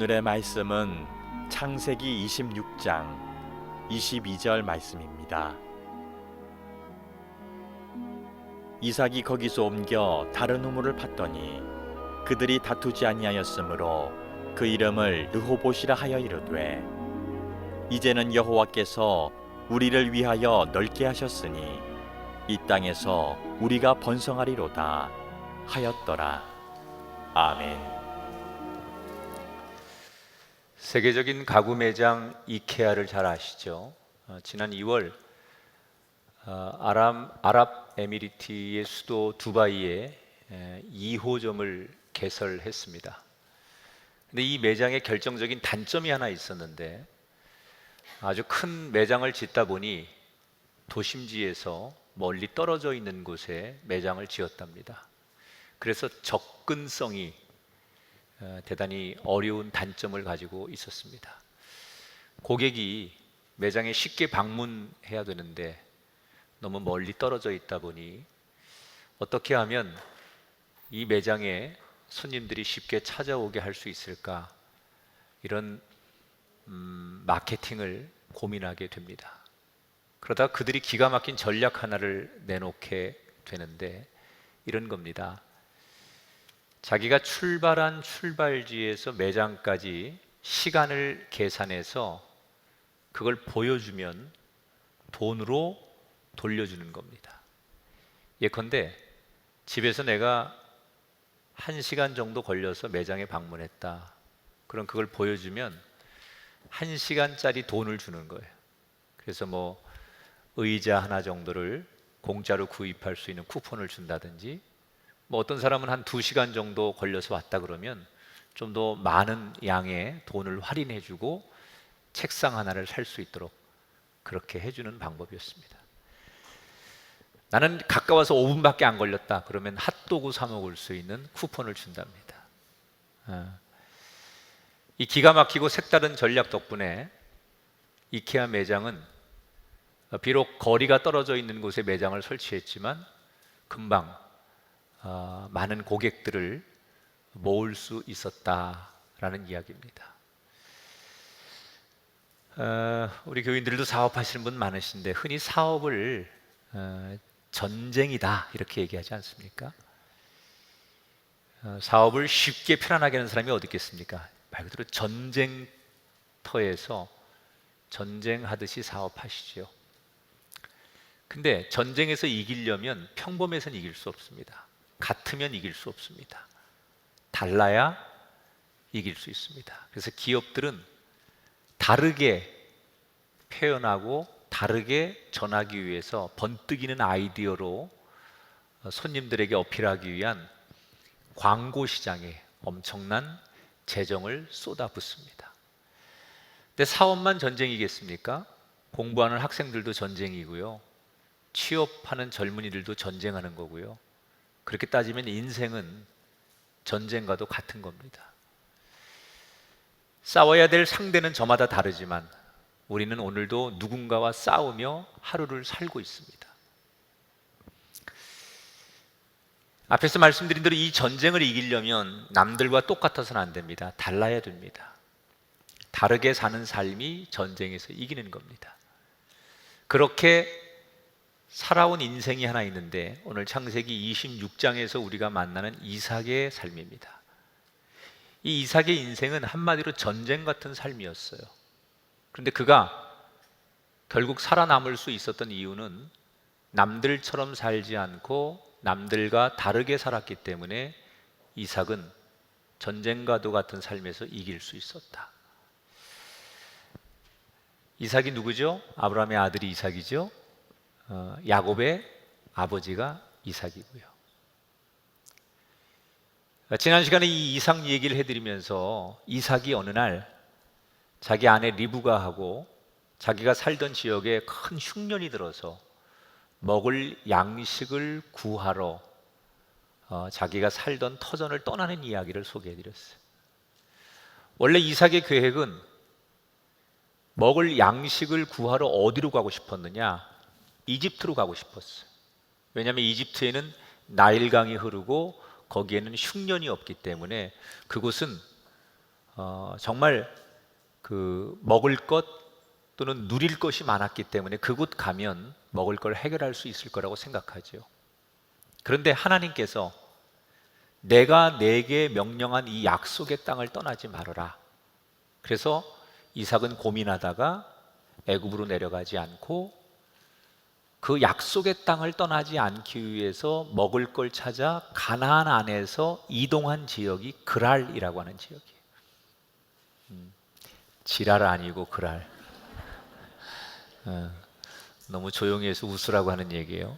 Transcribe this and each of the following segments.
오늘의 말씀은 창세기 26장 22절 말씀입니다. 이삭이 거기서 옮겨 다른 우물을 팠더니 그들이 다투지 아니하였으므로 그 이름을 르호봇이라 하여 이르되, 이제는 여호와께서 우리를 위하여 넓게 하셨으니 이 땅에서 우리가 번성하리로다 하였더라. 아멘. 세계적인 가구 매장 이케아를 잘 아시죠? 지난 2월 아랍에미리트의 수도 두바이에 2호점을 개설했습니다. 근데 이 매장에 결정적인 단점이 하나 있었는데, 아주 큰 매장을 짓다 보니 도심지에서 멀리 떨어져 있는 곳에 매장을 지었답니다. 그래서 접근성이 대단히 어려운 단점을 가지고 있었습니다. 고객이 매장에 쉽게 방문해야 되는데 너무 멀리 떨어져 있다 보니 어떻게 하면 이 매장에 손님들이 쉽게 찾아오게 할 수 있을까, 이런 마케팅을 고민하게 됩니다. 그러다 그들이 기가 막힌 전략 하나를 내놓게 되는데 이런 겁니다. 자기가 출발한 출발지에서 매장까지 시간을 계산해서 그걸 보여주면 돈으로 돌려주는 겁니다. 예컨대 집에서 내가 1시간 정도 걸려서 매장에 방문했다. 그럼 그걸 보여주면 1시간짜리 돈을 주는 거예요. 그래서 뭐 의자 하나 정도를 공짜로 구입할 수 있는 쿠폰을 준다든지, 뭐 어떤 사람은 한 2시간 정도 걸려서 왔다 그러면 좀 더 많은 양의 돈을 할인해주고 책상 하나를 살 수 있도록 그렇게 해주는 방법이었습니다. 나는 가까워서 5분밖에 안 걸렸다 그러면 핫도그 사 먹을 수 있는 쿠폰을 준답니다. 이 기가 막히고 색다른 전략 덕분에 이케아 매장은 비록 거리가 떨어져 있는 곳에 매장을 설치했지만 금방 많은 고객들을 모을 수 있었다라는 이야기입니다. 우리 교인들도 사업하시는 분 많으신데 흔히 사업을 전쟁이다 이렇게 얘기하지 않습니까? 사업을 쉽게 편안하게 하는 사람이 어디 있겠습니까? 말 그대로 전쟁터에서 전쟁하듯이 사업하시죠. 근데 전쟁에서 이기려면 평범해서는 이길 수 없습니다. 같으면 이길 수 없습니다. 달라야 이길 수 있습니다. 그래서 기업들은 다르게 표현하고 다르게 전하기 위해서 번뜩이는 아이디어로 손님들에게 어필하기 위한 광고 시장에 엄청난 재정을 쏟아붓습니다. 근데 사업만 전쟁이겠습니까? 공부하는 학생들도 전쟁이고요. 취업하는 젊은이들도 전쟁하는 거고요. 그렇게 따지면 인생은 전쟁과도 같은 겁니다. 싸워야 될 상대는 저마다 다르지만 우리는 오늘도 누군가와 싸우며 하루를 살고 있습니다. 앞에서 말씀드린 대로 이 전쟁을 이기려면 남들과 똑같아서는 안 됩니다. 달라야 됩니다. 다르게 사는 삶이 전쟁에서 이기는 겁니다. 그렇게 살아온 인생이 하나 있는데 오늘 창세기 26장에서 우리가 만나는 이삭의 삶입니다. 이 이삭의 인생은 한마디로 전쟁 같은 삶이었어요. 그런데 그가 결국 살아남을 수 있었던 이유는 남들처럼 살지 않고 남들과 다르게 살았기 때문에 이삭은 전쟁과도 같은 삶에서 이길 수 있었다. 이삭이 누구죠? 아브라함의 아들이 이삭이죠. 야곱의 아버지가 이삭이고요. 지난 시간에 이 이삭 얘기를 해드리면서 이삭이 어느 날 자기 아내 리브가하고 자기가 살던 지역에 큰 흉년이 들어서 먹을 양식을 구하러 자기가 살던 터전을 떠나는 이야기를 소개해드렸어요. 원래 이삭의 계획은 먹을 양식을 구하러 어디로 가고 싶었느냐? 이집트로 가고 싶었어요. 왜냐하면 이집트에는 나일강이 흐르고 거기에는 흉년이 없기 때문에 그곳은 정말 그 먹을 것 또는 누릴 것이 많았기 때문에 그곳 가면 먹을 걸 해결할 수 있을 거라고 생각하죠. 그런데 하나님께서 내가 내게 명령한 이 약속의 땅을 떠나지 말아라. 그래서 이삭은 고민하다가 애굽으로 내려가지 않고 그 약속의 땅을 떠나지 않기 위해서 먹을 걸 찾아 가나안 안에서 이동한 지역이 그랄이라고 하는 지역이에요. 지랄 아니고 그랄. 너무 조용히 해서 웃으라고 하는 얘기예요.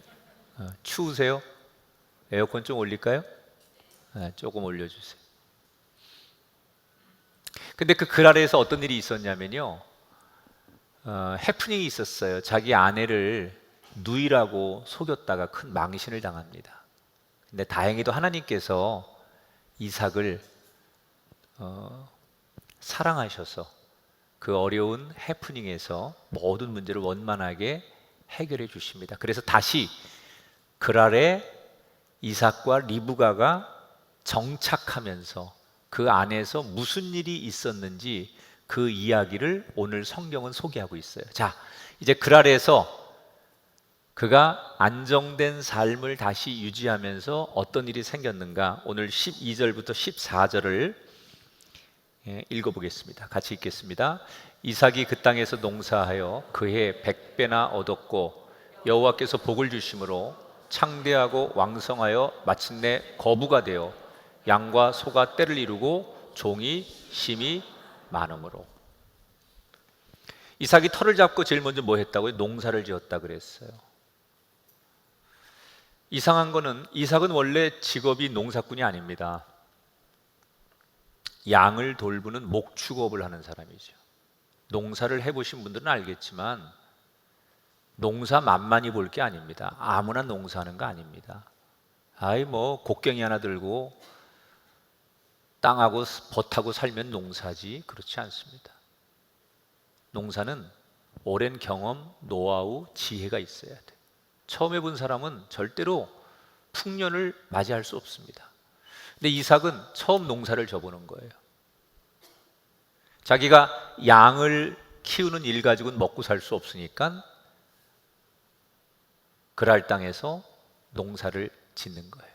추우세요? 에어컨 좀 올릴까요? 조금 올려주세요. 근데 그 그랄에서 어떤 일이 있었냐면요, 해프닝이 있었어요. 자기 아내를 누이라고 속였다가 큰 망신을 당합니다. 근데 다행히도 하나님께서 이삭을 사랑하셔서 그 어려운 해프닝에서 모든 문제를 원만하게 해결해 주십니다. 그래서 다시 그랄에 이삭과 리브가가 정착하면서 그 안에서 무슨 일이 있었는지 그 이야기를 오늘 성경은 소개하고 있어요. 자, 이제 그랄에서 그가 안정된 삶을 다시 유지하면서 어떤 일이 생겼는가, 오늘 12절부터 14절을 읽어보겠습니다. 같이 읽겠습니다. 이삭이 그 땅에서 농사하여 그해 100배나 얻었고 여호와께서 복을 주심으로 창대하고 왕성하여 마침내 거부가 되어 양과 소가 떼를 이루고 종이 심히 많음으로. 이삭이 터를 잡고 제일 먼저 뭐 했다고요? 농사를 지었다 그랬어요. 이상한 거는 이삭은 원래 직업이 농사꾼이 아닙니다. 양을 돌보는 목축업을 하는 사람이죠. 농사를 해보신 분들은 알겠지만 농사 만만히 볼 게 아닙니다. 아무나 농사하는 거 아닙니다. 아이 뭐 곡괭이 하나 들고 땅하고 벗하고 살면 농사지, 그렇지 않습니다. 농사는 오랜 경험, 노하우, 지혜가 있어야 돼. 처음 해본 사람은 절대로 풍년을 맞이할 수 없습니다. 근데 이삭은 처음 농사를 져보는 거예요. 자기가 양을 키우는 일 가지고는 먹고 살 수 없으니까 그랄 땅에서 농사를 짓는 거예요.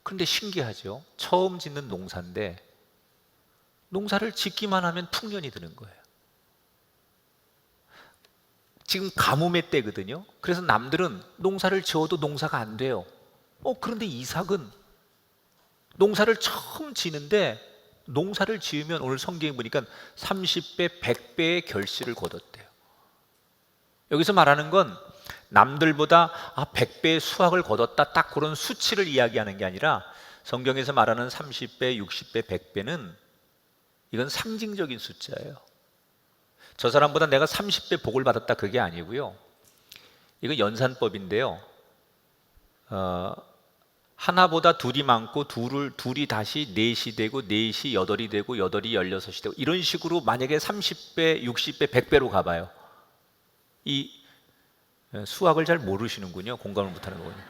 그런데 신기하죠. 처음 짓는 농사인데 농사를 짓기만 하면 풍년이 드는 거예요. 지금 가뭄의 때거든요. 그래서 남들은 농사를 지어도 농사가 안 돼요. 그런데 이삭은 농사를 처음 지는데 농사를 지으면 오늘 성경에 보니까 30배, 100배의 결실을 거뒀대요. 여기서 말하는 건 남들보다 100배의 수확을 거뒀다, 딱 그런 수치를 이야기하는 게 아니라 성경에서 말하는 30배, 60배, 100배는 이건 상징적인 숫자예요. 저 사람보다 내가 30배 복을 받았다, 그게 아니고요. 이건 연산법인데요. 하나보다 둘이 많고 둘이 다시 넷이 되고 넷이 여덟이 되고 여덟이 16이 되고 이런 식으로 만약에 30배, 60배, 100배로 가봐요. 이 수학을 잘 모르시는군요. 공감을 못하는 거군요.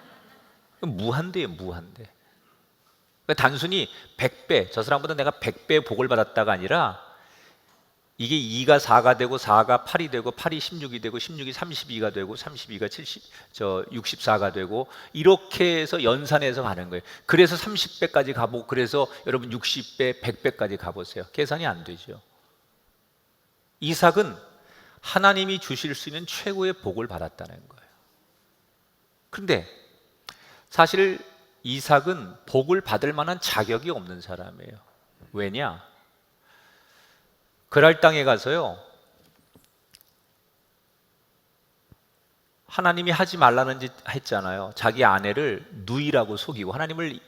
무한대예요, 무한대. 그러니까 단순히 100배, 저 사람보다 내가 100배 복을 받았다가 아니라 이게 2가 4가 되고 4가 8이 되고 8이 16이 되고 16이 32가 되고 32가 64가 되고 이렇게 해서 연산해서 가는 거예요. 그래서 30배까지 가보고, 그래서 여러분 60배, 100배까지 가보세요. 계산이 안 되죠. 이삭은 하나님이 주실 수 있는 최고의 복을 받았다는 거예요. 그런데 사실 이삭은 복을 받을 만한 자격이 없는 사람이에요. 왜냐? 그랄 땅에 가서요, 하나님이 하지 말라는 짓 했잖아요. 자기 아내를 누이라고 속이고, 하나님을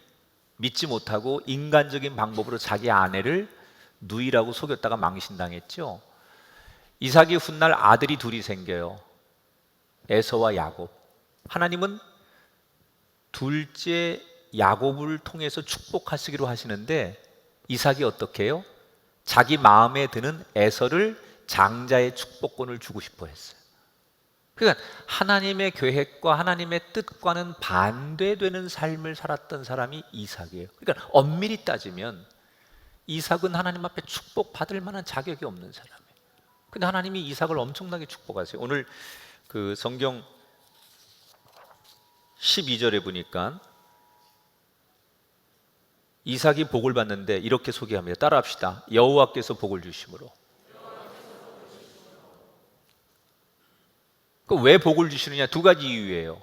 믿지 못하고 인간적인 방법으로 자기 아내를 누이라고 속였다가 망신당했죠. 이삭이 훗날 아들이 둘이 생겨요. 에서와 야곱. 하나님은 둘째 야곱을 통해서 축복하시기로 하시는데 이삭이 어떻게 해요? 자기 마음에 드는 에서를 장자의 축복권을 주고 싶어 했어요. 그러니까 하나님의 계획과 하나님의 뜻과는 반대되는 삶을 살았던 사람이 이삭이에요. 그러니까 엄밀히 따지면 이삭은 하나님 앞에 축복받을 만한 자격이 없는 사람이에요. 근데 하나님이 이삭을 엄청나게 축복하세요. 오늘 그 성경 12절에 보니까 이삭이 복을 받는데 이렇게 소개합니다. 따라합시다. 여호와께서 복을 주심으로. 왜 복을 주시느냐? 두 가지 이유예요.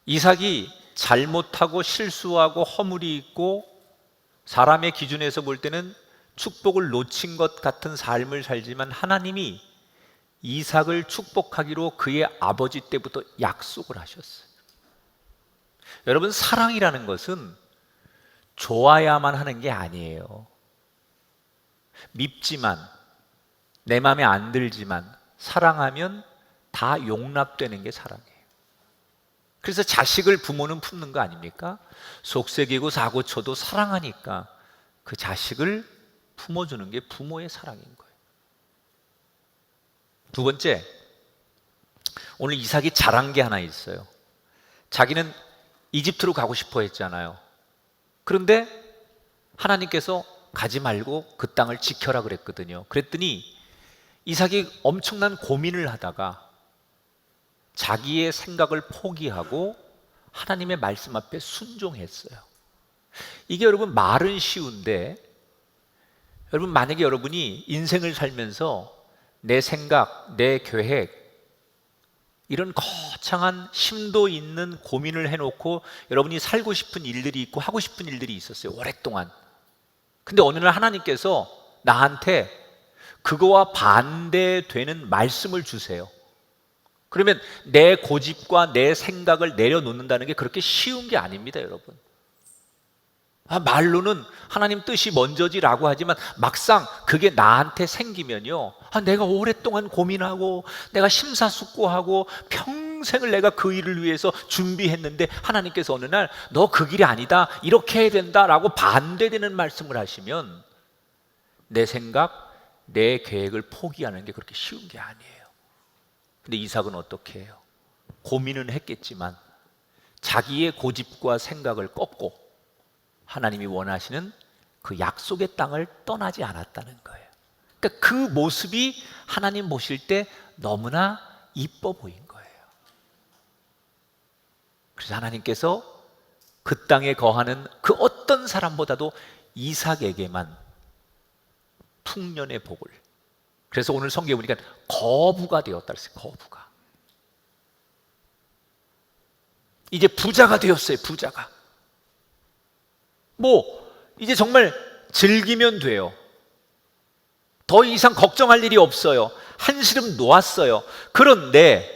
이삭이 잘못하고 실수하고 허물이 있고 사람의 기준에서 볼 때는 축복을 놓친 것 같은 삶을 살지만 하나님이 이삭을 축복하기로 그의 아버지 때부터 약속을 하셨어요. 여러분, 사랑이라는 것은 좋아야만 하는 게 아니에요. 밉지만, 내 마음에 안 들지만 사랑하면 다 용납되는 게 사랑이에요. 그래서 자식을 부모는 품는 거 아닙니까? 속색이고 사고쳐도 사랑하니까 그 자식을 품어주는 게 부모의 사랑인 거예요. 두 번째, 오늘 이삭이 잘한 게 하나 있어요. 자기는 이집트로 가고 싶어 했잖아요. 그런데 하나님께서 가지 말고 그 땅을 지켜라 그랬거든요. 그랬더니 이삭이 엄청난 고민을 하다가 자기의 생각을 포기하고 하나님의 말씀 앞에 순종했어요. 이게 여러분 말은 쉬운데, 여러분 만약에 여러분이 인생을 살면서 내 생각, 내 계획, 이런 거창한 심도 있는 고민을 해놓고 여러분이 살고 싶은 일들이 있고 하고 싶은 일들이 있었어요, 오랫동안. 근데 어느 날 하나님께서 나한테 그거와 반대되는 말씀을 주세요. 그러면 내 고집과 내 생각을 내려놓는다는 게 그렇게 쉬운 게 아닙니다, 여러분. 말로는 하나님 뜻이 먼저지라고 하지만 막상 그게 나한테 생기면요, 내가 오랫동안 고민하고 내가 심사숙고하고 평생을 내가 그 일을 위해서 준비했는데 하나님께서 어느 날 너 그 길이 아니다, 이렇게 해야 된다라고 반대되는 말씀을 하시면 내 생각, 내 계획을 포기하는 게 그렇게 쉬운 게 아니에요. 근데 이삭은 어떻게 해요? 고민은 했겠지만 자기의 고집과 생각을 꺾고 하나님이 원하시는 그 약속의 땅을 떠나지 않았다는 거예요. 그러니까 그 모습이 하나님 보실 때 너무나 이뻐 보인 거예요. 그래서 하나님께서 그 땅에 거하는 그 어떤 사람보다도 이삭에게만 풍년의 복을, 그래서 오늘 성경에 보니까 거부가 되었다 그랬어요. 거부가. 이제 부자가 되었어요. 부자가. 이제 정말 즐기면 돼요. 더 이상 걱정할 일이 없어요. 한시름 놓았어요. 그런데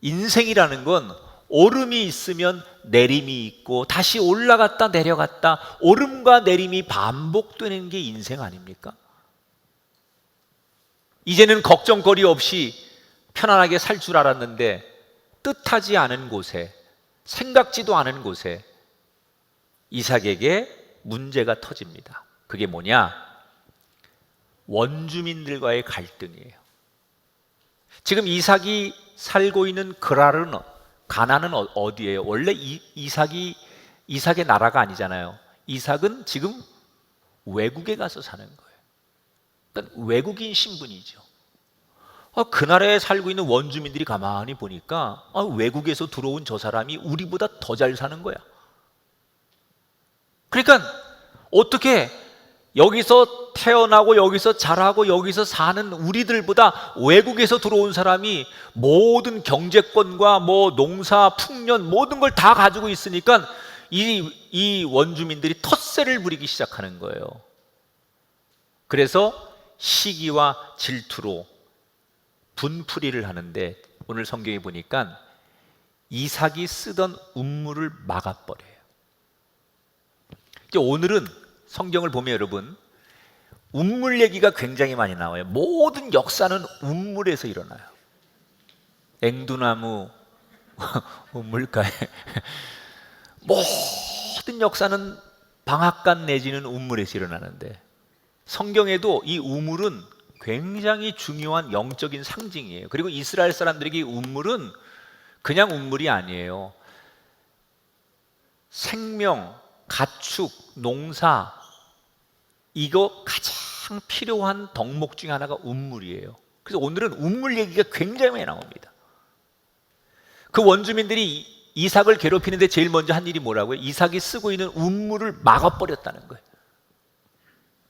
인생이라는 건 오름이 있으면 내림이 있고 다시 올라갔다 내려갔다, 오름과 내림이 반복되는 게 인생 아닙니까? 이제는 걱정거리 없이 편안하게 살 줄 알았는데 뜻하지 않은 곳에, 생각지도 않은 곳에 이삭에게 문제가 터집니다. 그게 뭐냐? 원주민들과의 갈등이에요. 지금 이삭이 살고 있는 가나안은 어디예요? 원래 이삭의 나라가 아니잖아요. 이삭은 지금 외국에 가서 사는 거예요. 그러니까 외국인 신분이죠. 그 나라에 살고 있는 원주민들이 가만히 보니까 외국에서 들어온 저 사람이 우리보다 더 잘 사는 거야. 그러니까 어떻게 여기서 태어나고 여기서 자라고 여기서 사는 우리들보다 외국에서 들어온 사람이 모든 경제권과 농사, 풍년 모든 걸 다 가지고 있으니까 이 원주민들이 텃세를 부리기 시작하는 거예요. 그래서 시기와 질투로 분풀이를 하는데 오늘 성경에 보니까 이삭이 쓰던 운물을 막아버려요. 오늘은 성경을 보면 여러분, 운물 얘기가 굉장히 많이 나와요. 모든 역사는 운물에서 일어나요. 앵두나무 운물가에 모든 역사는 방앗간 내지는 운물에서 일어나는데 성경에도 이 우물은 굉장히 중요한 영적인 상징이에요. 그리고 이스라엘 사람들에게 이 우물은 그냥 우물이 아니에요. 생명, 가축, 농사, 이거 가장 필요한 덕목 중에 하나가 운물이에요. 그래서 오늘은 운물 얘기가 굉장히 많이 나옵니다. 그 원주민들이 이삭을 괴롭히는데 제일 먼저 한 일이 뭐라고요? 이삭이 쓰고 있는 운물을 막아버렸다는 거예요.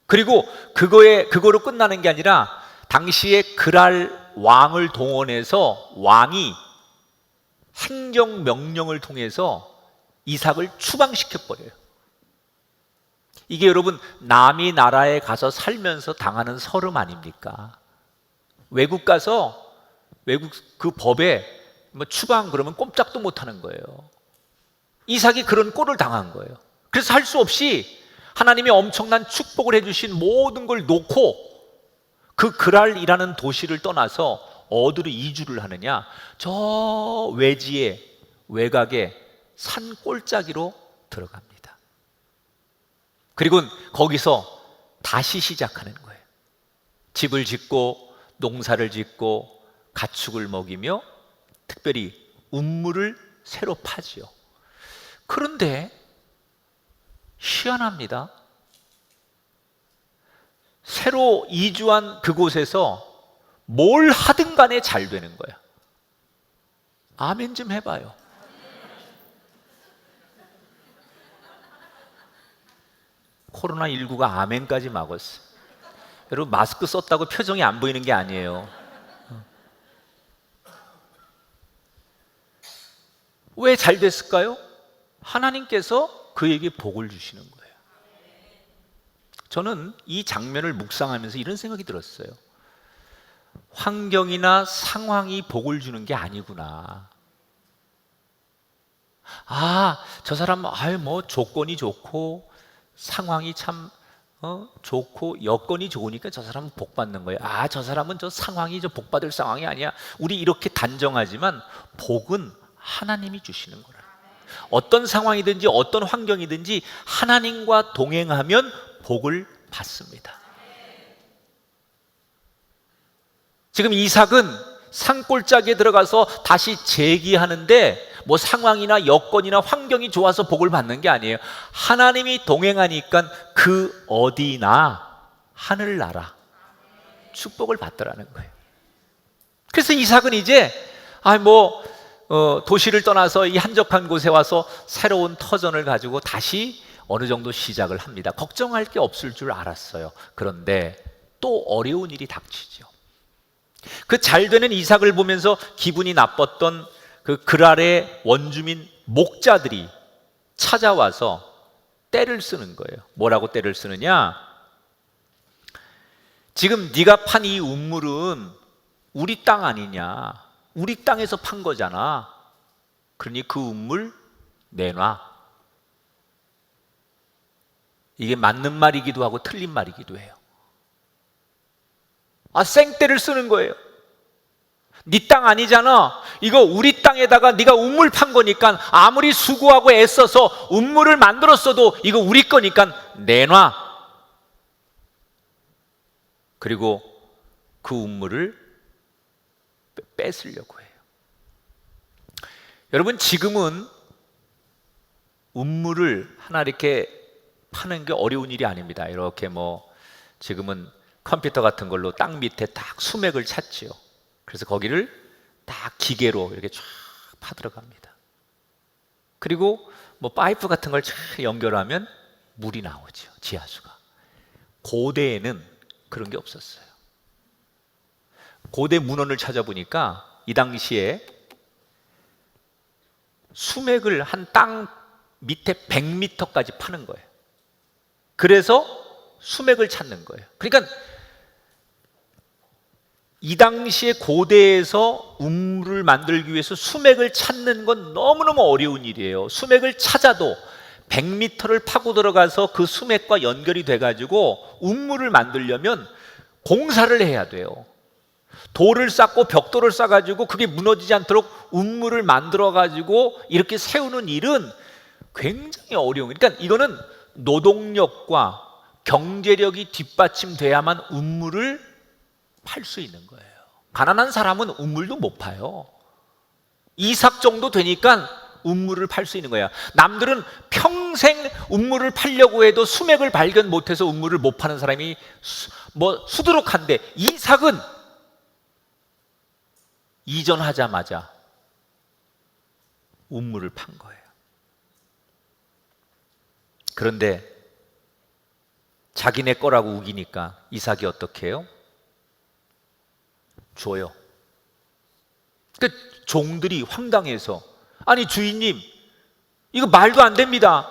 그리고 그거로 끝나는 게 아니라 당시에 그랄 왕을 동원해서 왕이 행정명령을 통해서 이삭을 추방시켜버려요. 이게 여러분 남이 나라에 가서 살면서 당하는 서름 아닙니까? 외국 가서 외국 그 법에 뭐 추방 그러면 꼼짝도 못하는 거예요. 이삭이 그런 꼴을 당한 거예요. 그래서 할 수 없이 하나님이 엄청난 축복을 해주신 모든 걸 놓고 그 그랄이라는 도시를 떠나서 어디로 이주를 하느냐? 저 외지에 외곽에 산 꼴짜기로 들어갑니다. 그리고 거기서 다시 시작하는 거예요. 집을 짓고 농사를 짓고 가축을 먹이며 특별히 운물을 새로 파지요. 그런데 희한합니다. 새로 이주한 그곳에서 뭘 하든 간에 잘 되는 거야. 아멘 좀 해봐요. 코로나19가 아멘까지 막았어. 여러분 마스크 썼다고 표정이 안 보이는 게 아니에요. 왜 잘 됐을까요? 하나님께서 그에게 복을 주시는 거예요. 저는 이 장면을 묵상하면서 이런 생각이 들었어요. 환경이나 상황이 복을 주는 게 아니구나. 저 사람 뭐 조건이 좋고 상황이 참 좋고 여건이 좋으니까 저 사람은 복 받는 거예요. 저 사람은 저 상황이 저 복 받을 상황이 아니야. 우리 이렇게 단정하지만 복은 하나님이 주시는 거라. 어떤 상황이든지 어떤 환경이든지 하나님과 동행하면 복을 받습니다. 지금 이삭은 산골짜기에 들어가서 다시 재기하는데 뭐 상황이나 여건이나 환경이 좋아서 복을 받는 게 아니에요. 하나님이 동행하니까 그 어디나 하늘나라 축복을 받더라는 거예요. 그래서 이삭은 이제 도시를 떠나서 이 한적한 곳에 와서 새로운 터전을 가지고 다시 어느 정도 시작을 합니다. 걱정할 게 없을 줄 알았어요. 그런데 또 어려운 일이 닥치죠. 그 잘되는 이삭을 보면서 기분이 나빴던 그 그랄의 원주민 목자들이 찾아와서 떼를 쓰는 거예요. 뭐라고 떼를 쓰느냐? 지금 네가 판 이 운물은 우리 땅 아니냐? 우리 땅에서 판 거잖아. 그러니 그 운물 내놔. 이게 맞는 말이기도 하고 틀린 말이기도 해요. 생떼를 쓰는 거예요. 네 땅 아니잖아. 이거 우리 땅에다가 네가 운물 판 거니까 아무리 수고하고 애써서 운물을 만들었어도 이거 우리 거니까 내놔. 그리고 그 운물을 뺏으려고 해요. 여러분 지금은 운물을 하나 이렇게 파는 게 어려운 일이 아닙니다. 이렇게 지금은 컴퓨터 같은 걸로 땅 밑에 딱 수맥을 찾지요. 그래서 거기를 딱 기계로 이렇게 쫙 파들어갑니다. 그리고 파이프 같은 걸 쫙 연결하면 물이 나오죠. 지하수가. 고대에는 그런 게 없었어요. 고대 문헌을 찾아보니까 이 당시에 수맥을 한 땅 밑에 100m까지 파는 거예요. 그래서 수맥을 찾는 거예요. 그러니까 이 당시에 고대에서 운물을 만들기 위해서 수맥을 찾는 건 너무너무 어려운 일이에요. 수맥을 찾아도 100m를 파고 들어가서 그 수맥과 연결이 돼가지고 운물을 만들려면 공사를 해야 돼요. 돌을 쌓고 벽돌을 쌓아가지고 그게 무너지지 않도록 운물을 만들어가지고 이렇게 세우는 일은 굉장히 어려운 거예요. 그러니까 이거는 노동력과 경제력이 뒷받침돼야만 운물을 팔 수 있는 거예요. 가난한 사람은 운물도 못 파요. 이삭 정도 되니까 우물을 팔 수 있는 거야. 남들은 평생 우물을 팔려고 해도 수맥을 발견 못해서 우물을 못 파는 사람이 수두룩한데, 이삭은 이전하자마자 우물을 판 거예요. 그런데 자기네 거라고 우기니까 이삭이 어떻게 해요? 줘요. 그 종들이 황당해서, 아니 주인님, 이거 말도 안 됩니다.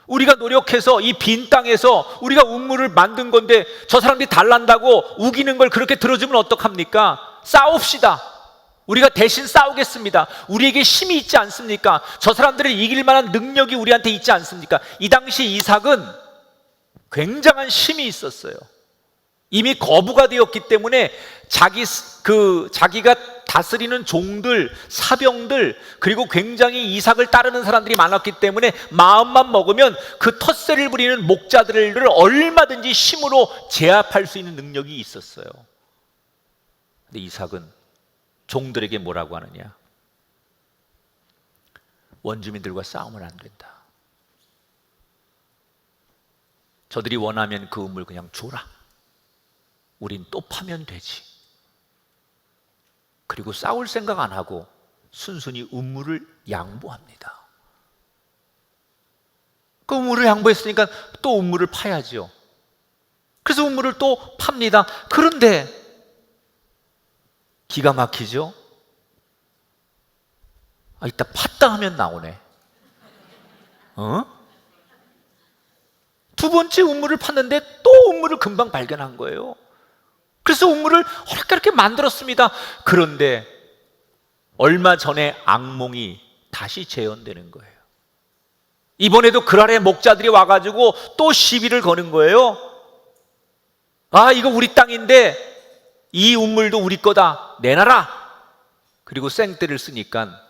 우리가 노력해서 이 빈 땅에서 우리가 우물을 만든 건데 저 사람들이 달란다고 우기는 걸 그렇게 들어주면 어떡합니까? 싸웁시다. 우리가 대신 싸우겠습니다. 우리에게 힘이 있지 않습니까? 저 사람들을 이길 만한 능력이 우리한테 있지 않습니까? 이 당시 이삭은 굉장한 힘이 있었어요. 이미 거부가 되었기 때문에 자기가 다스리는 종들, 사병들, 그리고 굉장히 이삭을 따르는 사람들이 많았기 때문에 마음만 먹으면 그 텃세를 부리는 목자들을 얼마든지 힘으로 제압할 수 있는 능력이 있었어요. 근데 이삭은 종들에게 뭐라고 하느냐? 원주민들과 싸우면 안 된다. 저들이 원하면 그 우물 그냥 줘라. 우린 또 파면 되지. 그리고 싸울 생각 안 하고 순순히 우물을 양보합니다. 그 우물을 양보했으니까 또 우물을 파야죠. 그래서 우물을 또 팝니다. 그런데 기가 막히죠? 이따 팠다 하면 나오네. 두 번째 우물을 팠는데 또 우물을 금방 발견한 거예요. 그래서 우물을 이렇게 만들었습니다. 그런데 얼마 전에 악몽이 다시 재현되는 거예요. 이번에도 그랄의 목자들이 와가지고 또 시비를 거는 거예요. 이거 우리 땅인데 이 우물도 우리 거다, 내놔라. 그리고 생떼를 쓰니까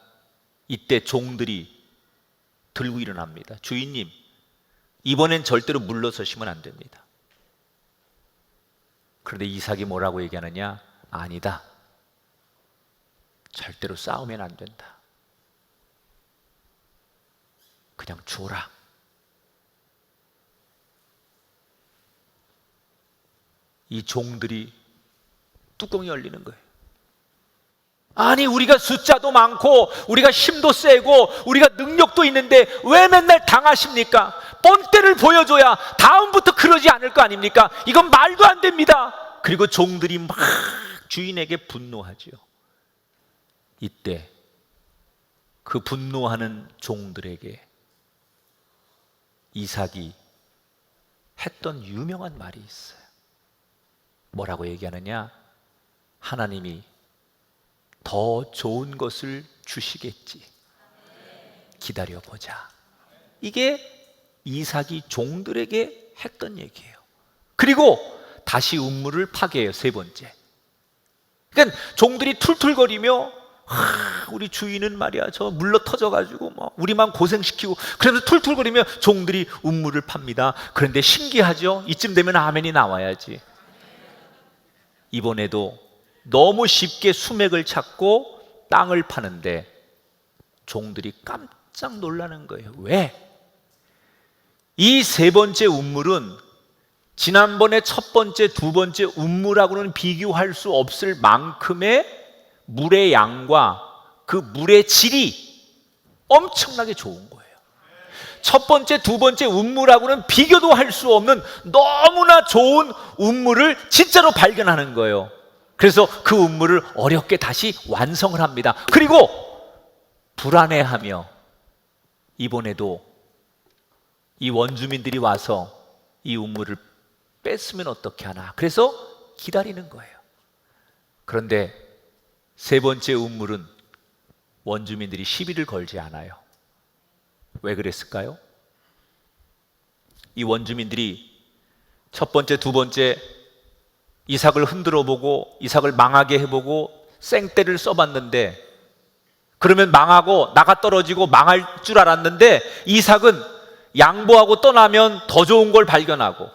이때 종들이 들고 일어납니다. 주인님, 이번엔 절대로 물러서시면 안 됩니다. 그런데 이삭이 뭐라고 얘기하느냐? 아니다. 절대로 싸우면 안 된다. 그냥 줘라. 이 종들이 뚜껑이 열리는 거예요. 아니, 우리가 숫자도 많고 우리가 힘도 세고 우리가 능력도 있는데 왜 맨날 당하십니까? 본때를 보여줘야 다음부터 그러지 않을 거 아닙니까? 이건 말도 안 됩니다. 그리고 종들이 막 주인에게 분노하죠. 이때 그 분노하는 종들에게 이삭이 했던 유명한 말이 있어요. 뭐라고 얘기하느냐? 하나님이 더 좋은 것을 주시겠지. 기다려보자. 이게 이삭이 종들에게 했던 얘기예요. 그리고 다시 우물을 파괴해요. 세 번째. 그러니까 종들이 툴툴거리며 우리 주인은 말이야 저 물러 터져가지고 우리만 고생시키고, 그래서 툴툴거리며 종들이 우물을 팝니다. 그런데 신기하죠? 이쯤 되면 아멘이 나와야지. 이번에도 너무 쉽게 수맥을 찾고 땅을 파는데 종들이 깜짝 놀라는 거예요. 왜? 이 세 번째 우물은 지난번에 첫 번째, 두 번째 우물하고는 비교할 수 없을 만큼의 물의 양과 그 물의 질이 엄청나게 좋은 거예요. 첫 번째, 두 번째 우물하고는 비교도 할 수 없는 너무나 좋은 우물을 진짜로 발견하는 거예요. 그래서 그 우물을 어렵게 다시 완성을 합니다. 그리고 불안해하며 이번에도 이 원주민들이 와서 이 우물을 뺐으면 어떻게 하나, 그래서 기다리는 거예요. 그런데 세 번째 우물은 원주민들이 시비를 걸지 않아요. 왜 그랬을까요? 이 원주민들이 첫 번째, 두 번째 이삭을 흔들어 보고 이삭을 망하게 해보고 생떼를 써봤는데, 그러면 망하고 나가 떨어지고 망할 줄 알았는데 이삭은 양보하고 떠나면 더 좋은 걸 발견하고,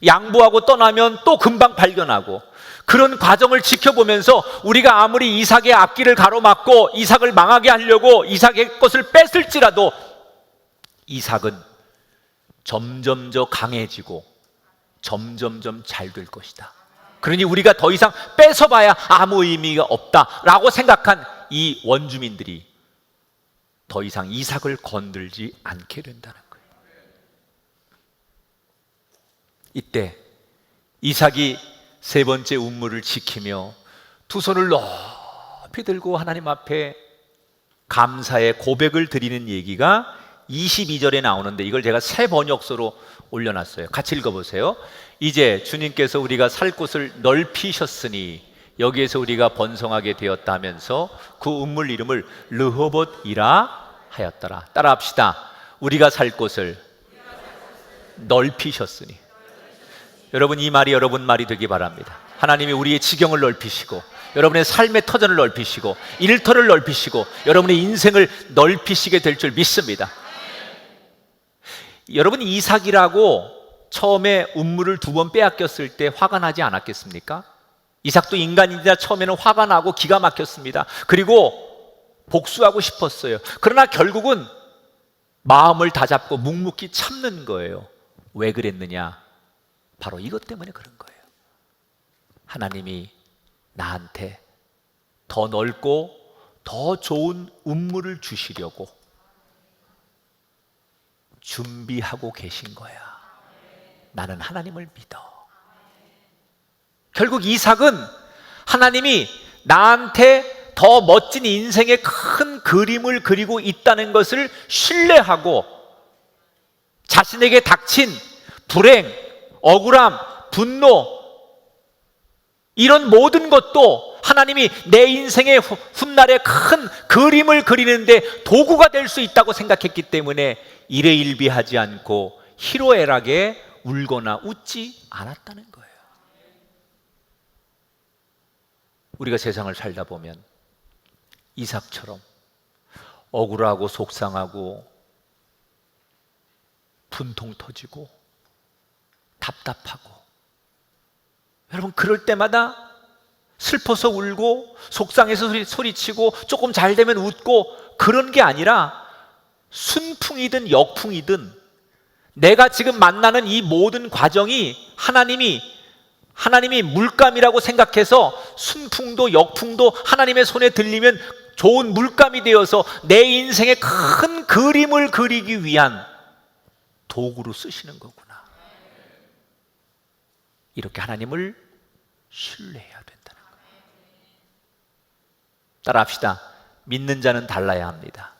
양보하고 떠나면 또 금방 발견하고, 그런 과정을 지켜보면서 우리가 아무리 이삭의 앞길을 가로막고 이삭을 망하게 하려고 이삭의 것을 뺏을지라도 이삭은 점점 더 강해지고 점점점 잘 될 것이다. 그러니 우리가 더 이상 뺏어봐야 아무 의미가 없다라고 생각한 이 원주민들이 더 이상 이삭을 건들지 않게 된다는 거예요. 이때 이삭이 세 번째 운물을 지키며 두 손을 높이 들고 하나님 앞에 감사의 고백을 드리는 얘기가 22절에 나오는데, 이걸 제가 새 번역서로 올려놨어요. 같이 읽어보세요. 이제 주님께서 우리가 살 곳을 넓히셨으니 여기에서 우리가 번성하게 되었다 하면서 그 운물 이름을 르호봇이라 하였더라. 따라합시다. 우리가 살 곳을 넓히셨으니. 여러분, 이 말이 여러분 말이 되기 바랍니다. 하나님이 우리의 지경을 넓히시고 여러분의 삶의 터전을 넓히시고 일터를 넓히시고 여러분의 인생을 넓히시게 될 줄 믿습니다. 여러분, 이삭이라고 처음에 운물을 2번 빼앗겼을 때 화가 나지 않았겠습니까? 이삭도 인간이자 처음에는 화가 나고 기가 막혔습니다. 그리고 복수하고 싶었어요. 그러나 결국은 마음을 다잡고 묵묵히 참는 거예요. 왜 그랬느냐? 바로 이것 때문에 그런 거예요. 하나님이 나한테 더 넓고 더 좋은 운물을 주시려고 준비하고 계신 거야. 나는 하나님을 믿어. 결국 이삭은 하나님이 나한테 더 멋진 인생의 큰 그림을 그리고 있다는 것을 신뢰하고 자신에게 닥친 불행, 억울함, 분노, 이런 모든 것도 하나님이 내 인생의 훗날에 큰 그림을 그리는데 도구가 될 수 있다고 생각했기 때문에 일희일비하지 않고 희로애락에 울거나 웃지 않았다는 거예요. 우리가 세상을 살다 보면 이삭처럼 억울하고 속상하고 분통 터지고 답답하고, 여러분, 그럴 때마다 슬퍼서 울고 속상해서 소리치고 조금 잘 되면 웃고, 그런 게 아니라 순풍이든 역풍이든 내가 지금 만나는 이 모든 과정이 하나님이 물감이라고 생각해서 순풍도 역풍도 하나님의 손에 들리면 좋은 물감이 되어서 내 인생의 큰 그림을 그리기 위한 도구로 쓰시는 거구나. 이렇게 하나님을 신뢰해야 된다는 거예요. 따라합시다. 믿는 자는 달라야 합니다.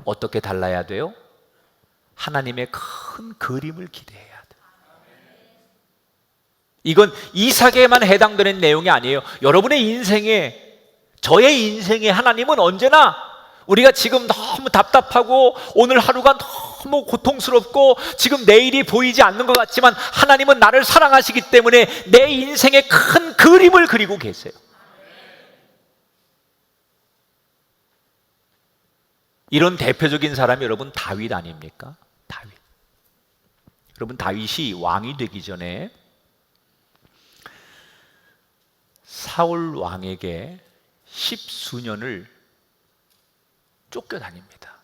어떻게 달라야 돼요? 하나님의 큰 그림을 기대해야 돼요. 이건 이삭에만 해당되는 내용이 아니에요. 여러분의 인생에, 저의 인생에 하나님은 언제나 우리가 지금 너무 답답하고 오늘 하루가 너무 고통스럽고 지금 내일이 보이지 않는 것 같지만 하나님은 나를 사랑하시기 때문에 내 인생의 큰 그림을 그리고 계세요. 이런 대표적인 사람이 여러분 다윗 아닙니까? 다윗. 여러분, 다윗이 왕이 되기 전에 사울 왕에게 10수년을 쫓겨다닙니다.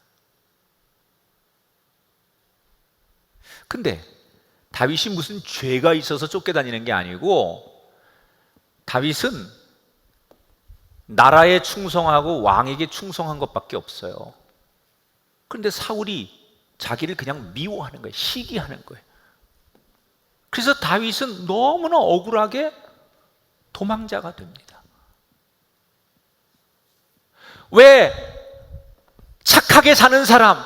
근데 다윗이 무슨 죄가 있어서 쫓겨다니는 게 아니고, 다윗은 나라에 충성하고 왕에게 충성한 것밖에 없어요. 그런데 사울이 자기를 그냥 미워하는 거예요. 시기하는 거예요. 그래서 다윗은 너무나 억울하게 도망자가 됩니다. 왜 착하게 사는 사람,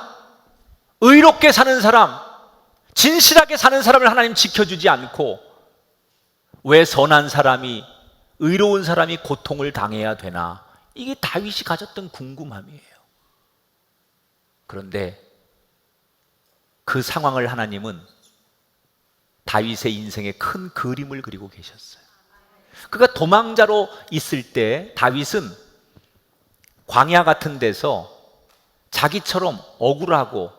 의롭게 사는 사람, 진실하게 사는 사람을 하나님 지켜주지 않고 왜 선한 사람이, 의로운 사람이 고통을 당해야 되나? 이게 다윗이 가졌던 궁금함이에요. 그런데 그 상황을 하나님은 다윗의 인생에 큰 그림을 그리고 계셨어요. 그가 도망자로 있을 때 다윗은 광야 같은 데서 자기처럼 억울하고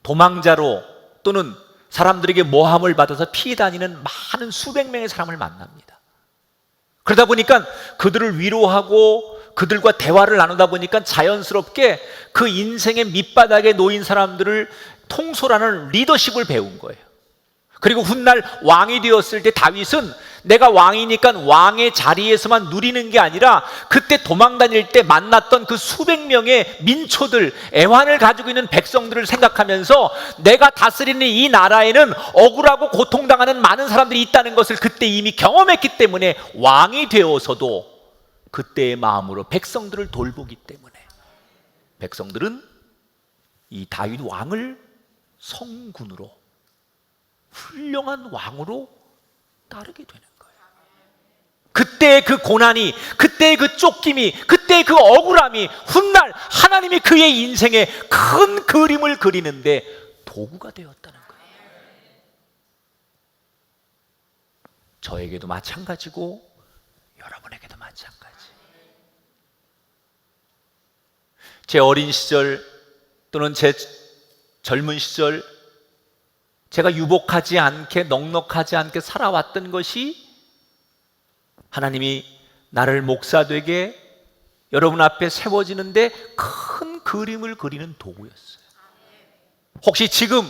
도망자로 또는 사람들에게 모함을 받아서 피해 다니는 많은 수백 명의 사람을 만납니다. 그러다 보니까 그들을 위로하고 그들과 대화를 나누다 보니까 자연스럽게 그 인생의 밑바닥에 놓인 사람들을 통솔하는 리더십을 배운 거예요. 그리고 훗날 왕이 되었을 때 다윗은 내가 왕이니까 왕의 자리에서만 누리는 게 아니라 그때 도망 다닐 때 만났던 그 수백 명의 민초들, 애환을 가지고 있는 백성들을 생각하면서 내가 다스리는 이 나라에는 억울하고 고통당하는 많은 사람들이 있다는 것을 그때 이미 경험했기 때문에 왕이 되어서도 그때의 마음으로 백성들을 돌보기 때문에 백성들은 이 다윗 왕을 성군으로, 훌륭한 왕으로 따르게 되는 거예요. 그때의 그 고난이, 그때의 그 쫓김이, 그때의 그 억울함이 훗날 하나님이 그의 인생에 큰 그림을 그리는데 도구가 되었다는 거예요. 저에게도 마찬가지고 여러분에게도 마찬가지. 제 어린 시절 또는 제 젊은 시절 제가 유복하지 않게, 넉넉하지 않게 살아왔던 것이 하나님이 나를 목사되게 여러분 앞에 세워지는데 큰 그림을 그리는 도구였어요. 혹시 지금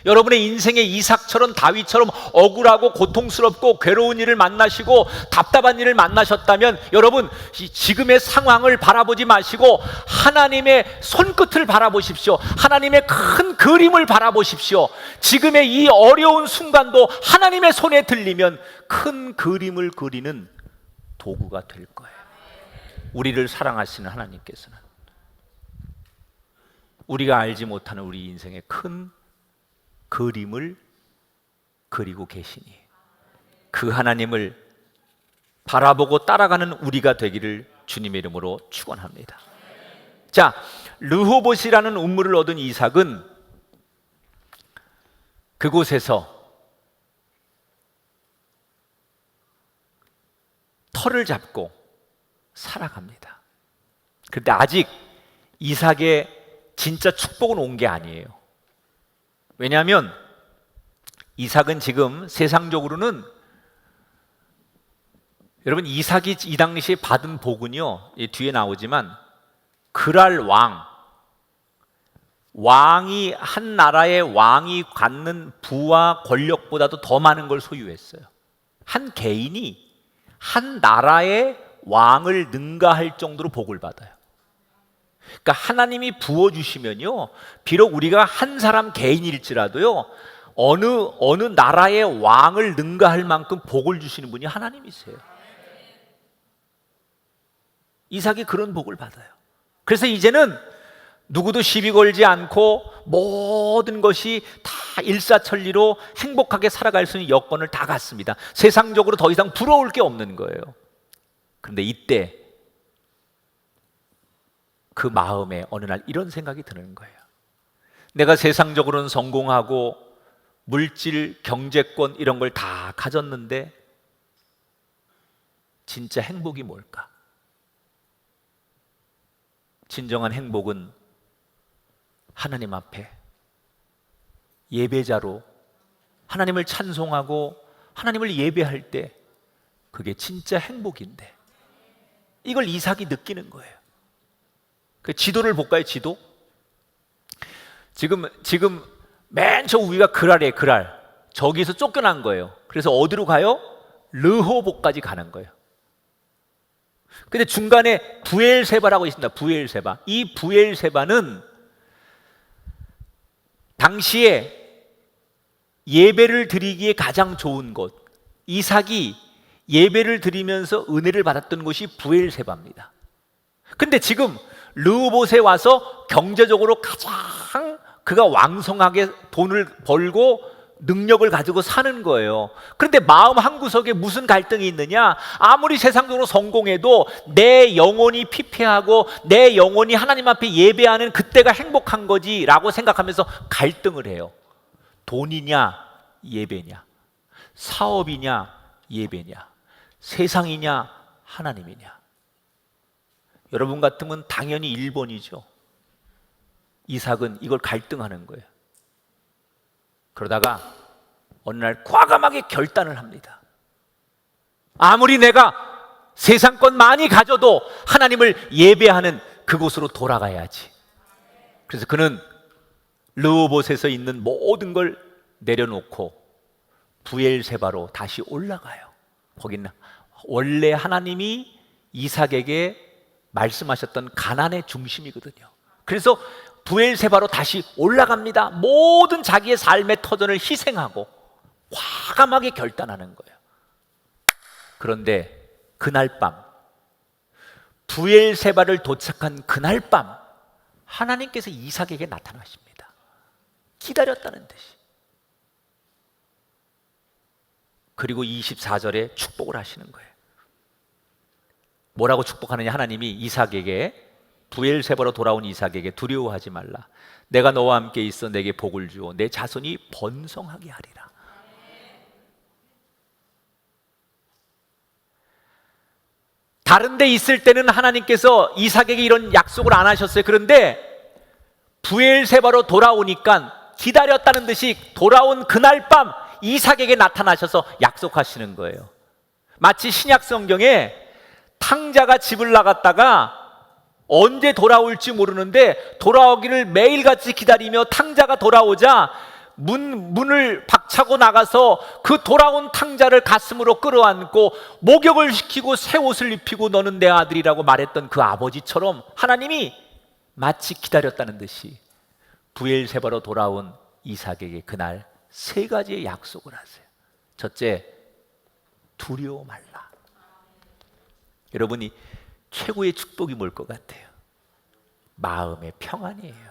여러분의 인생의 이삭처럼 다윗처럼 억울하고 고통스럽고 괴로운 일을 만나시고 답답한 일을 만나셨다면 여러분 지금의 상황을 바라보지 마시고 하나님의 손끝을 바라보십시오. 하나님의 큰 그림을 바라보십시오. 지금의 이 어려운 순간도 하나님의 손에 들리면 큰 그림을 그리는 도구가 될 거예요. 우리를 사랑하시는 하나님께서는 우리가 알지 못하는 우리 인생의 큰 그림을 그리고 계시니 그 하나님을 바라보고 따라가는 우리가 되기를 주님의 이름으로 축원합니다. 자, 르호봇이라는 우물을 얻은 이삭은 그곳에서 터를 잡고 살아갑니다. 그런데 아직 이삭의 진짜 축복은 온 게 아니에요. 왜냐하면 이삭은 지금 세상적으로는 여러분 이삭이 이 당시에 받은 복은요, 뒤에 나오지만 그랄 왕이 한 나라의 왕이 갖는 부와 권력보다도 더 많은 걸 소유했어요. 한 개인이 한 나라의 왕을 능가할 정도로 복을 받아요. 그러니까 하나님이 부어주시면요, 비록 우리가 한 사람 개인일지라도요, 어느 나라의 왕을 능가할 만큼 복을 주시는 분이 하나님이세요. 이삭이 그런 복을 받아요. 그래서 이제는 누구도 시비 걸지 않고 모든 것이 다 일사천리로 행복하게 살아갈 수 있는 여건을 다 갖습니다. 세상적으로 더 이상 부러울 게 없는 거예요. 그런데 이때 그 마음에 어느 날 이런 생각이 드는 거예요. 내가 세상적으로는 성공하고 물질, 경제권 이런 걸 다 가졌는데 진짜 행복이 뭘까? 진정한 행복은 하나님 앞에 예배자로 하나님을 찬송하고 하나님을 예배할 때 그게 진짜 행복인데 이걸 이삭이 느끼는 거예요. 그 지도를 볼까요? 지도? 지금 맨 저 위가 그랄이에요. 그랄. 저기서 쫓겨난 거예요. 그래서 어디로 가요? 르호봇까지 가는 거예요. 근데 중간에 부엘세바라고 있습니다. 부엘세바. 이 부엘세바는 당시에 예배를 드리기에 가장 좋은 곳, 이삭이 예배를 드리면서 은혜를 받았던 곳이 부엘세바입니다. 근데 지금 르호봇에 와서 경제적으로 가장 그가 왕성하게 돈을 벌고 능력을 가지고 사는 거예요. 그런데 마음 한구석에 무슨 갈등이 있느냐? 아무리 세상적으로 성공해도 내 영혼이 피폐하고 내 영혼이 하나님 앞에 예배하는 그때가 행복한 거지 라고 생각하면서 갈등을 해요. 돈이냐 예배냐, 사업이냐 예배냐, 세상이냐 하나님이냐. 여러분 같으면 당연히 1번이죠. 이삭은 이걸 갈등하는 거예요. 그러다가 어느 날 과감하게 결단을 합니다. 아무리 내가 세상권 많이 가져도 하나님을 예배하는 그곳으로 돌아가야지. 그래서 그는 르호봇에서 있는 모든 걸 내려놓고 브엘세바로 다시 올라가요. 거기는 원래 하나님이 이삭에게 말씀하셨던 가나안의 중심이거든요. 그래서 브엘세바로 다시 올라갑니다. 모든 자기의 삶의 터전을 희생하고 과감하게 결단하는 거예요. 그런데 그날 밤, 브엘세바를 도착한 그날 밤, 하나님께서 이삭에게 나타나십니다. 기다렸다는 듯이. 그리고 24절에 축복을 하시는 거예요. 뭐라고 축복하느냐? 하나님이 이삭에게, 브엘세바로 돌아온 이삭에게 두려워하지 말라. 내가 너와 함께 있어 내게 복을 주어 내 자손이 번성하게 하리라. 다른 데 있을 때는 하나님께서 이삭에게 이런 약속을 안 하셨어요. 그런데 브엘세바로 돌아오니까 기다렸다는 듯이 돌아온 그날 밤 이삭에게 나타나셔서 약속하시는 거예요. 마치 신약 성경에 탕자가 집을 나갔다가 언제 돌아올지 모르는데 돌아오기를 매일같이 기다리며 탕자가 돌아오자 문을 박차고 나가서 그 돌아온 탕자를 가슴으로 끌어안고 목욕을 시키고 새 옷을 입히고 너는 내 아들이라고 말했던 그 아버지처럼 하나님이 마치 기다렸다는 듯이 브엘세바로 돌아온 이삭에게 그날 세 가지의 약속을 하세요. 첫째, 두려워 말라. 여러분이 최고의 축복이 뭘 것 같아요? 마음의 평안이에요.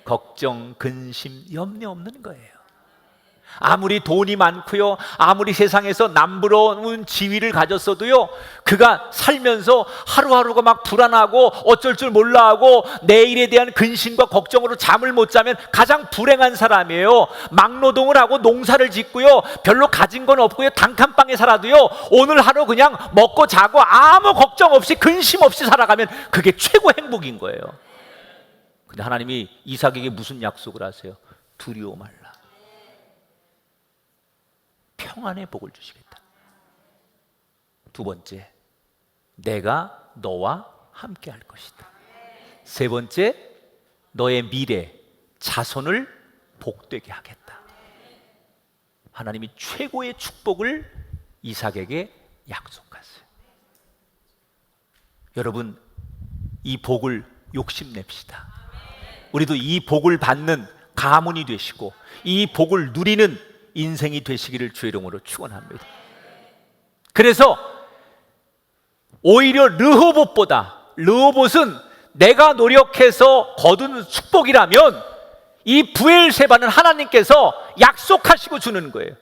걱정, 근심, 염려 없는 거예요. 아무리 돈이 많고요, 아무리 세상에서 남부러운 지위를 가졌어도요, 그가 살면서 하루하루가 막 불안하고 어쩔 줄 몰라 하고 내일에 대한 근심과 걱정으로 잠을 못 자면 가장 불행한 사람이에요. 막노동을 하고 농사를 짓고요, 별로 가진 건 없고요, 단칸방에 살아도요, 오늘 하루 그냥 먹고 자고 아무 걱정 없이 근심 없이 살아가면 그게 최고 행복인 거예요. 근데 하나님이 이삭에게 무슨 약속을 하세요? 두려워 말라. 평안의 복을 주시겠다. 두 번째, 내가 너와 함께 할 것이다. 세 번째, 너의 미래, 자손을 복되게 하겠다. 하나님이 최고의 축복을 이삭에게 약속하세요. 여러분, 이 복을 욕심냅시다. 우리도 이 복을 받는 가문이 되시고 이 복을 누리는 인생이 되시기를 주의 이름으로 축원합니다. 그래서 오히려 르호봇은 내가 노력해서 거둔 축복이라면 이 브엘세바는 하나님께서 약속하시고 주는 거예요.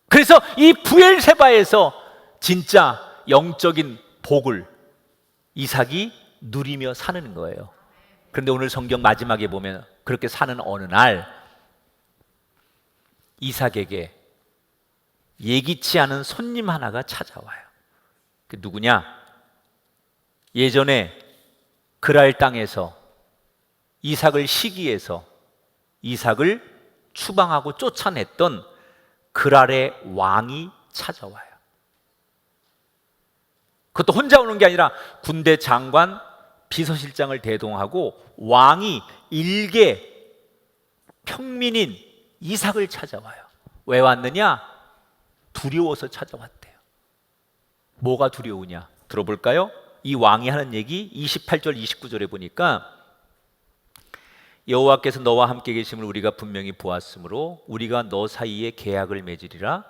그래서 이 브엘세바에서 진짜 영적인 복을 이삭이 누리며 사는 거예요. 그런데 오늘 성경 마지막에 보면 그렇게 사는 어느 날 이삭에게 예기치 않은 손님 하나가 찾아와요. 그 누구냐? 예전에 그랄 땅에서 이삭을 시기해서 이삭을 추방하고 쫓아냈던 그랄의 왕이 찾아와요. 그것도 혼자 오는 게 아니라 군대 장관, 비서실장을 대동하고 왕이 일개 평민인 이삭을 찾아와요. 왜 왔느냐? 두려워서 찾아왔대요. 뭐가 두려우냐? 들어볼까요? 이 왕이 하는 얘기 28절 29절에 보니까 여호와께서 너와 함께 계심을 우리가 분명히 보았으므로 우리가 너 사이에 계약을 맺으리라.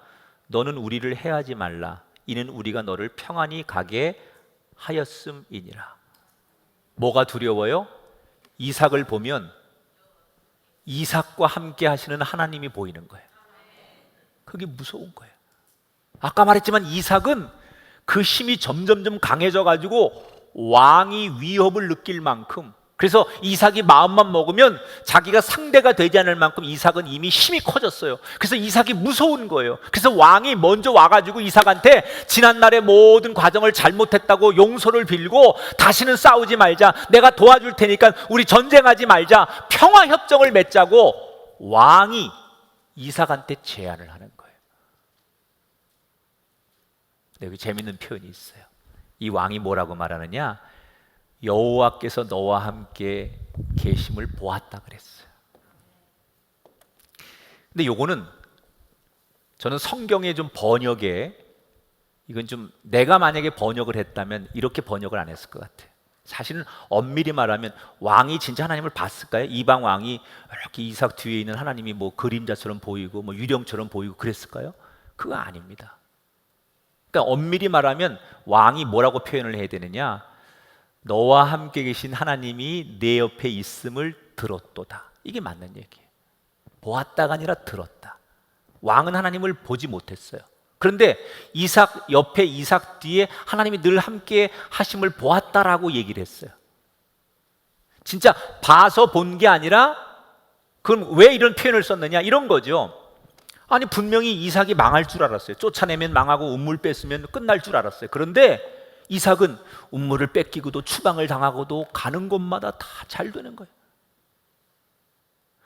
너는 우리를 해하지 말라. 이는 우리가 너를 평안히 가게 하였음이니라. 뭐가 두려워요? 이삭을 보면 이삭과 함께 하시는 하나님이 보이는 거예요. 그게 무서운 거예요. 아까 말했지만 이삭은 그 힘이 점점점 강해져 가지고 왕이 위협을 느낄 만큼, 그래서 이삭이 마음만 먹으면 자기가 상대가 되지 않을 만큼 이삭은 이미 힘이 커졌어요. 그래서 이삭이 무서운 거예요. 그래서 왕이 먼저 와가지고 이삭한테 지난날의 모든 과정을 잘못했다고 용서를 빌고 다시는 싸우지 말자, 내가 도와줄 테니까 우리 전쟁하지 말자, 평화협정을 맺자고 왕이 이삭한테 제안을 하는 거예요. 근데 여기 재밌는 표현이 있어요. 이 왕이 뭐라고 말하느냐? 여호와께서 너와 함께 계심을 보았다 그랬어요. 근데 요거는 저는 성경의 좀 번역에, 이건 좀 내가 만약에 번역을 했다면 이렇게 번역을 안 했을 것 같아요. 사실은 엄밀히 말하면 왕이 진짜 하나님을 봤을까요? 이방 왕이 이렇게 이삭 뒤에 있는 하나님이 뭐 그림자처럼 보이고 뭐 유령처럼 보이고 그랬을까요? 그거 아닙니다. 그러니까 엄밀히 말하면 왕이 뭐라고 표현을 해야 되느냐? 너와 함께 계신 하나님이 내 옆에 있음을 들었도다. 이게 맞는 얘기예요. 보았다가 아니라 들었다. 왕은 하나님을 보지 못했어요. 그런데 이삭 옆에, 이삭 뒤에 하나님이 늘 함께 하심을 보았다라고 얘기를 했어요. 진짜 봐서 본 게 아니라, 그럼 왜 이런 표현을 썼느냐? 이런 거죠. 아니 분명히 이삭이 망할 줄 알았어요. 쫓아내면 망하고 우물 뺐으면 끝날 줄 알았어요. 그런데 이삭은 우물을 뺏기고도 추방을 당하고도 가는 곳마다 다 잘 되는 거예요.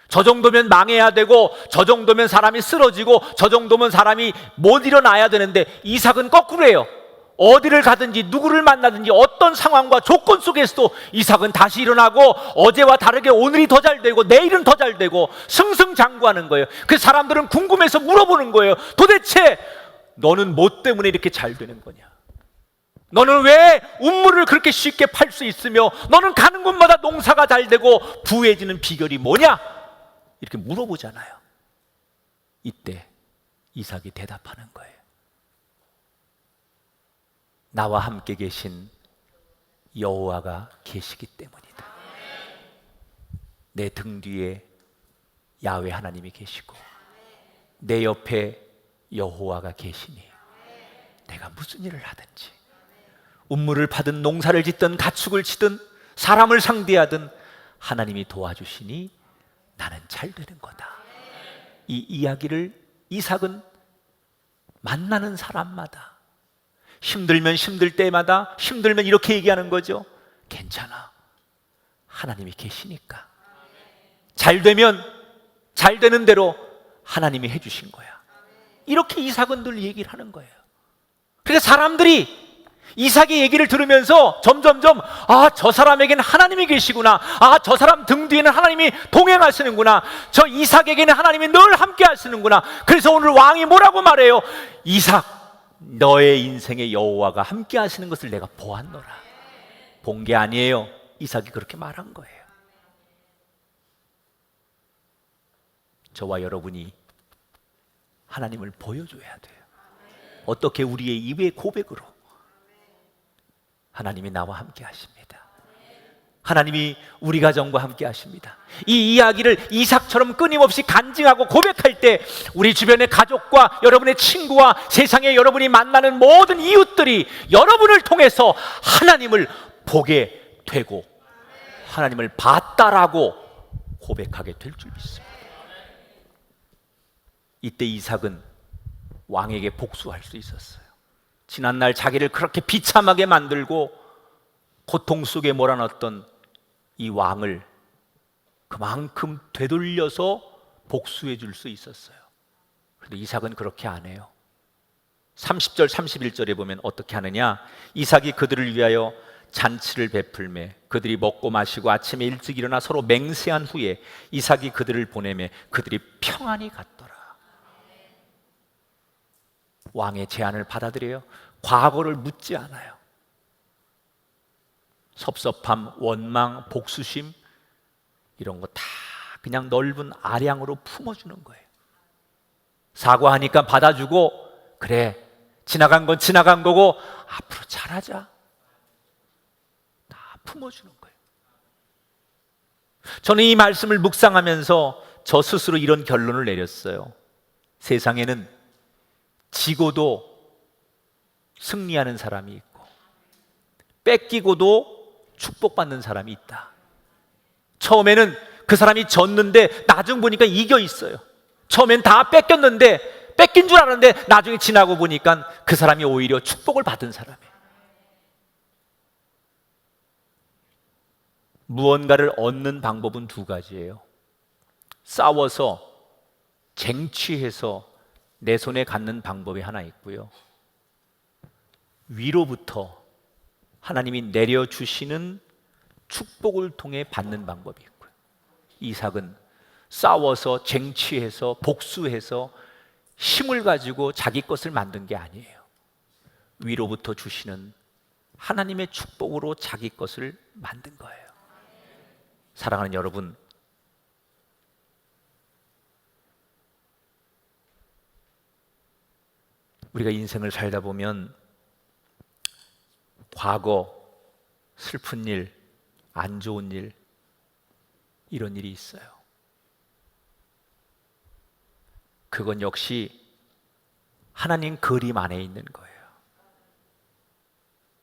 저 정도면 망해야 되고, 저 정도면 사람이 쓰러지고, 저 정도면 사람이 못 일어나야 되는데 이삭은 거꾸로예요. 어디를 가든지 누구를 만나든지 어떤 상황과 조건 속에서도 이삭은 다시 일어나고, 어제와 다르게 오늘이 더 잘 되고 내일은 더 잘 되고 승승장구하는 거예요. 그래서 사람들은 궁금해서 물어보는 거예요. 도대체 너는 뭐 때문에 이렇게 잘 되는 거냐? 너는 왜 우물을 그렇게 쉽게 팔 수 있으며, 너는 가는 곳마다 농사가 잘 되고 부해지는 비결이 뭐냐? 이렇게 물어보잖아요. 이때 이삭이 대답하는 거예요. 나와 함께 계신 여호와가 계시기 때문이다. 내 등 뒤에 야훼 하나님이 계시고 내 옆에 여호와가 계시니 내가 무슨 일을 하든지, 운물을 파든 농사를 짓든 가축을 치든 사람을 상대하든 하나님이 도와주시니 나는 잘 되는 거다. 이 이야기를 이삭은 만나는 사람마다, 힘들면 힘들 때마다, 힘들면 이렇게 얘기하는 거죠. 괜찮아, 하나님이 계시니까. 잘 되면 잘 되는 대로 하나님이 해주신 거야. 이렇게 이삭은 늘 얘기를 하는 거예요. 그래서 사람들이 이삭의 얘기를 들으면서 점점점, 아, 저 사람에게는 하나님이 계시구나, 아, 저 사람 등 뒤에는 하나님이 동행하시는구나, 저 이삭에게는 하나님이 늘 함께 하시는구나. 그래서 오늘 왕이 뭐라고 말해요? 이삭, 너의 인생에 여호와가 함께 하시는 것을 내가 보았노라. 본 게 아니에요. 이삭이 그렇게 말한 거예요. 저와 여러분이 하나님을 보여줘야 돼요. 어떻게? 우리의 입의 고백으로. 하나님이 나와 함께 하십니다. 하나님이 우리 가정과 함께 하십니다. 이 이야기를 이삭처럼 끊임없이 간증하고 고백할 때 우리 주변의 가족과 여러분의 친구와 세상에 여러분이 만나는 모든 이웃들이 여러분을 통해서 하나님을 보게 되고 하나님을 봤다라고 고백하게 될 줄 믿습니다. 이때 이삭은 왕에게 복수할 수 있었어요. 지난날 자기를 그렇게 비참하게 만들고 고통 속에 몰아넣었던 이 왕을 그만큼 되돌려서 복수해 줄 수 있었어요. 그런데 이삭은 그렇게 안 해요. 30절 31절에 보면 어떻게 하느냐? 이삭이 그들을 위하여 잔치를 베풀매 그들이 먹고 마시고 아침에 일찍 일어나 서로 맹세한 후에 이삭이 그들을 보내매 그들이 평안히 갔더라. 왕의 제안을 받아들여요. 과거를 묻지 않아요. 섭섭함, 원망, 복수심 이런 거 다 그냥 넓은 아량으로 품어주는 거예요. 사과하니까 받아주고, 그래, 지나간 건 지나간 거고 앞으로 잘하자. 다 품어주는 거예요. 저는 이 말씀을 묵상하면서 저 스스로 이런 결론을 내렸어요. 세상에는 지고도 승리하는 사람이 있고 뺏기고도 축복받는 사람이 있다. 처음에는 그 사람이 졌는데 나중 보니까 이겨 있어요. 처음엔 다 뺏겼는데, 뺏긴 줄 알았는데 나중에 지나고 보니까 그 사람이 오히려 축복을 받은 사람이에요. 무언가를 얻는 방법은 두 가지예요. 싸워서 쟁취해서 내 손에 갖는 방법이 하나 있고요. 위로부터 하나님이 내려주시는 축복을 통해 받는 방법이 있고요. 이삭은 싸워서 쟁취해서 복수해서 힘을 가지고 자기 것을 만든 게 아니에요. 위로부터 주시는 하나님의 축복으로 자기 것을 만든 거예요. 사랑하는 여러분, 우리가 인생을 살다 보면 과거 슬픈 일, 안 좋은 일, 이런 일이 있어요. 그건 역시 하나님 그림 안에 있는 거예요.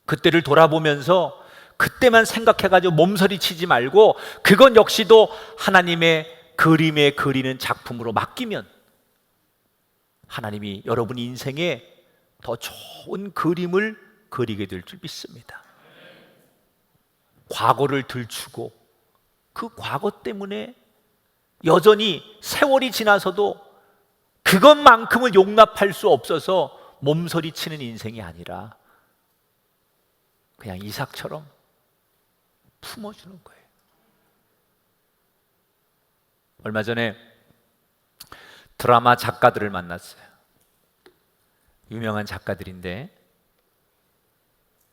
그때를 돌아보면서 그때만 생각해가지고 몸서리 치지 말고 그건 역시도 하나님의 그림에 그리는 작품으로 맡기면 하나님이 여러분 인생에 더 좋은 그림을 그리게 될 줄 믿습니다. 과거를 들추고 그 과거 때문에 여전히 세월이 지나서도 그것만큼을 용납할 수 없어서 몸서리 치는 인생이 아니라 그냥 이삭처럼 품어주는 거예요. 얼마 전에 드라마 작가들을 만났어요. 유명한 작가들인데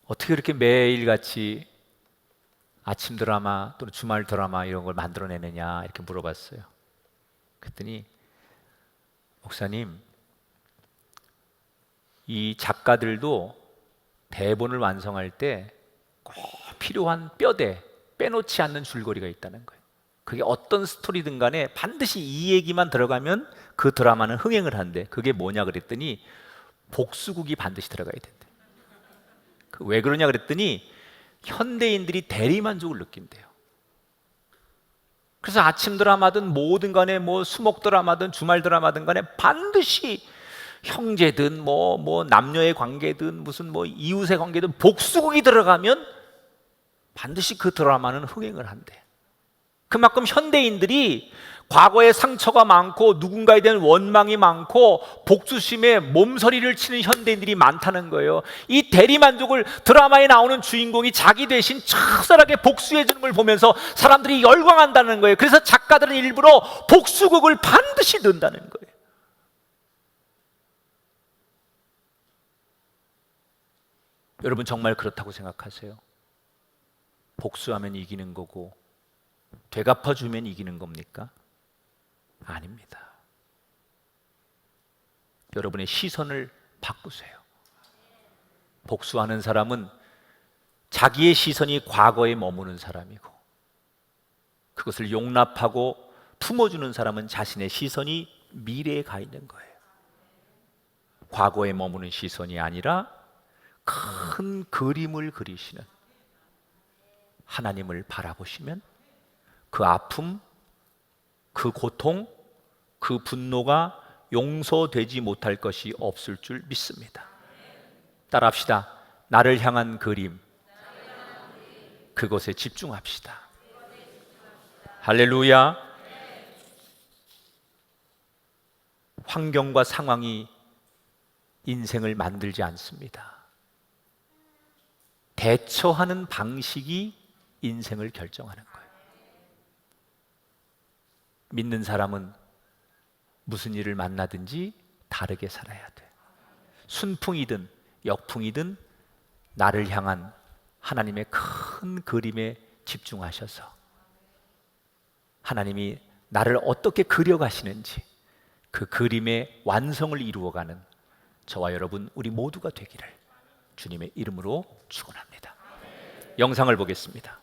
어떻게 이렇게 매일같이 아침 드라마 또는 주말 드라마 이런 걸 만들어내느냐 이렇게 물어봤어요. 그랬더니 목사님, 이 작가들도 대본을 완성할 때 꼭 필요한 뼈대, 빼놓지 않는 줄거리가 있다는 거예요. 그게 어떤 스토리든 간에 반드시 이 얘기만 들어가면 그 드라마는 흥행을 한대. 그게 뭐냐 그랬더니 복수극이 반드시 들어가야 된대. 왜 그러냐 그랬더니 현대인들이 대리만족을 느낀대요. 그래서 아침 드라마든 뭐든 간에 뭐 수목 드라마든 주말 드라마든 간에 반드시 형제든 뭐 남녀의 관계든 무슨 뭐 이웃의 관계든 복수극이 들어가면 반드시 그 드라마는 흥행을 한대. 그만큼 현대인들이 과거에 상처가 많고 누군가에 대한 원망이 많고 복수심에 몸서리를 치는 현대인들이 많다는 거예요. 이 대리만족을 드라마에 나오는 주인공이 자기 대신 처절하게 복수해 주는 걸 보면서 사람들이 열광한다는 거예요. 그래서 작가들은 일부러 복수극을 반드시 넣는다는 거예요. 여러분 정말 그렇다고 생각하세요? 복수하면 이기는 거고 되갚아주면 이기는 겁니까? 아닙니다. 여러분의 시선을 바꾸세요. 복수하는 사람은 자기의 시선이 과거에 머무는 사람이고 그것을 용납하고 품어주는 사람은 자신의 시선이 미래에 가 있는 거예요. 과거에 머무는 시선이 아니라 큰 그림을 그리시는 하나님을 바라보시면 그 아픔, 그 고통, 그 분노가 용서되지 못할 것이 없을 줄 믿습니다. 따라합시다. 나를 향한 그림, 그것에 집중합시다. 할렐루야. 환경과 상황이 인생을 만들지 않습니다. 대처하는 방식이 인생을 결정하는 거예요. 믿는 사람은 무슨 일을 만나든지 다르게 살아야 돼. 순풍이든 역풍이든 나를 향한 하나님의 큰 그림에 집중하셔서 하나님이 나를 어떻게 그려가시는지 그 그림의 완성을 이루어가는 저와 여러분 우리 모두가 되기를 주님의 이름으로 축원합니다. 영상을 보겠습니다.